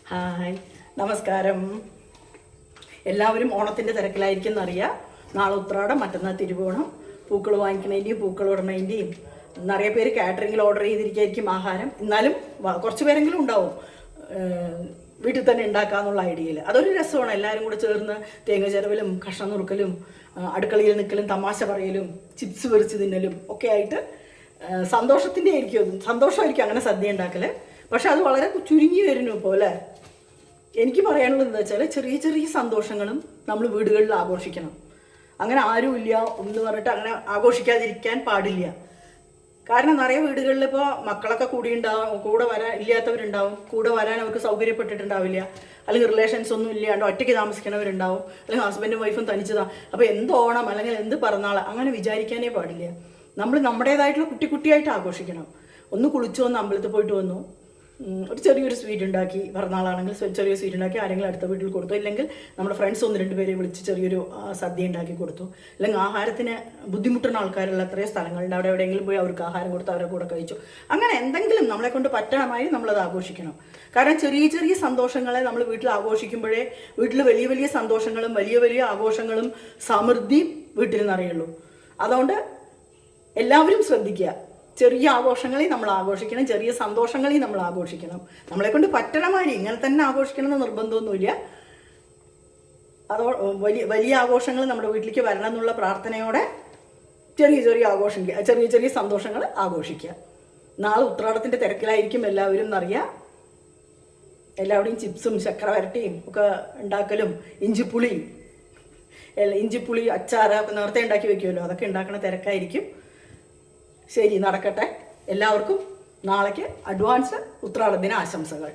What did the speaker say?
Hi, നമസ്കാരം. എല്ലാവരും ഓണത്തിൻ്റെ തിരക്കിലായിരിക്കുന്നറിയാം. നാളെ ഉത്രാടം, മറ്റന്നാൾ തിരുവോണം. പൂക്കൾ വാങ്ങിക്കണതിൻ്റെയും പൂക്കൾ ഇടണതിൻ്റെയും നിറയെ പേര് കാറ്ററിങ്ങിൽ ഓർഡർ ചെയ്തിരിക്കുകയായിരിക്കും ആഹാരം. എന്നാലും കുറച്ച് പേരെങ്കിലും ഉണ്ടാവും വീട്ടിൽ തന്നെ ഉണ്ടാക്കാമെന്നുള്ള ഐഡിയയിൽ. അതൊരു രസമാണ്. എല്ലാവരും കൂടെ ചേർന്ന് തേങ്ങ ചിരവലും കഷ്ണം നുറുക്കലും അടുക്കളയിൽ നിൽക്കലും തമാശ പറയലും ചിപ്സ് പൊരിച്ച് തിന്നലും ഒക്കെ ആയിട്ട് സന്തോഷമായിരിക്കും അങ്ങനെ സദ്യ ഉണ്ടാക്കൽ. പക്ഷെ അത് വളരെ ചുരുങ്ങി വരുന്നു പോലെ. എനിക്ക് പറയാനുള്ളത് എന്താ വെച്ചാൽ, ചെറിയ ചെറിയ സന്തോഷങ്ങളും നമ്മൾ വീടുകളിൽ ആഘോഷിക്കണം. അങ്ങനെ ആരുമില്ല എന്ന് പറഞ്ഞിട്ട് അങ്ങനെ ആഘോഷിക്കാതിരിക്കാൻ പാടില്ല. കാരണം നിറയെ വീടുകളിൽ ഇപ്പോൾ മക്കളൊക്കെ കൂടെ വരാൻ ഇല്ലാത്തവരുണ്ടാവും, കൂടെ വരാൻ അവർക്ക് സൗകര്യപ്പെട്ടിട്ടുണ്ടാവില്ല, അല്ലെങ്കിൽ റിലേഷൻസ് ഒന്നും ഇല്ലാണ്ട് ഒറ്റയ്ക്ക് താമസിക്കണവരുണ്ടാവും, അല്ലെങ്കിൽ ഹസ്ബൻഡും വൈഫും തനിച്ചതാണ്. അപ്പോൾ എന്ത് ഓണം അല്ലെങ്കിൽ എന്ത് പിറന്നാൾ അങ്ങനെ വിചാരിക്കാനേ പാടില്ല. നമ്മൾ നമ്മുടേതായിട്ടുള്ള കുട്ടിയായിട്ട് ആഘോഷിക്കണം. ഒന്ന് കുളിച്ചു വന്ന് അമ്പലത്തിൽ പോയിട്ട് വന്നു, ഒരു ചെറിയൊരു സ്വീറ്റ് ഉണ്ടാക്കി, പിറന്നാളാണെങ്കിൽ ചെറിയൊരു സ്വീറ്റ് ഉണ്ടാക്കി ആരെങ്കിലും അടുത്ത വീട്ടിൽ കൊടുത്തു, ഇല്ലെങ്കിൽ നമ്മുടെ ഫ്രണ്ട്സ് 1-2 പേരെ വിളിച്ച് ചെറിയൊരു സദ്യ ഉണ്ടാക്കി കൊടുത്തു, അല്ലെങ്കിൽ ആഹാരത്തിന് ബുദ്ധിമുട്ടുന്ന ആൾക്കാരുള്ള എത്രയോ സ്ഥലങ്ങളുണ്ട്, അവിടെ എവിടെയെങ്കിലും പോയി അവർക്ക് ആഹാരം കൊടുത്ത് അവരെ കൂടെ കഴിച്ചു. അങ്ങനെ എന്തെങ്കിലും നമ്മളെ കൊണ്ട് പറ്റണമായി നമ്മളത് ആഘോഷിക്കണം. കാരണം ചെറിയ ചെറിയ സന്തോഷങ്ങളെ നമ്മൾ വീട്ടിൽ ആഘോഷിക്കുമ്പോഴേ വീട്ടിൽ വലിയ വലിയ സന്തോഷങ്ങളും വലിയ വലിയ ആഘോഷങ്ങളും സമൃദ്ധിയും വീട്ടിൽ നിന്നറിയുള്ളൂ. അതുകൊണ്ട് എല്ലാവരും ശ്രദ്ധിക്കുക. ചെറിയ ആഘോഷങ്ങളിൽ നമ്മൾ ആഘോഷിക്കണം, ചെറിയ സന്തോഷങ്ങളിൽ നമ്മൾ ആഘോഷിക്കണം. നമ്മളെ കൊണ്ട് പറ്റണമാതിരി ഇങ്ങനെ തന്നെ ആഘോഷിക്കണം എന്ന് നിർബന്ധമൊന്നുമില്ല. വലിയ ആഘോഷങ്ങൾ നമ്മുടെ വീട്ടിലേക്ക് വരണം എന്നുള്ള പ്രാർത്ഥനയോടെ ചെറിയ ചെറിയ സന്തോഷങ്ങൾ ആഘോഷിക്കുക. നാളെ ഉത്രാടത്തിൻ്റെ തിരക്കിലായിരിക്കും എല്ലാവരും എന്നറിയാം. എല്ലാവരുടെയും ചിപ്സും ശർക്കര വരട്ടിയും ഒക്കെ ഉണ്ടാക്കലും ഇഞ്ചിപ്പുളി അച്ചാറൊക്കെ നേരത്തെ ഉണ്ടാക്കി വെക്കുമല്ലോ, അതൊക്കെ ഉണ്ടാക്കുന്ന തിരക്കായിരിക്കും. ശരി, നടക്കട്ടെ. എല്ലാവർക്കും നാളേക്ക് അഡ്വാൻസ് ഉത്രാട ദിന ആശംസകൾ.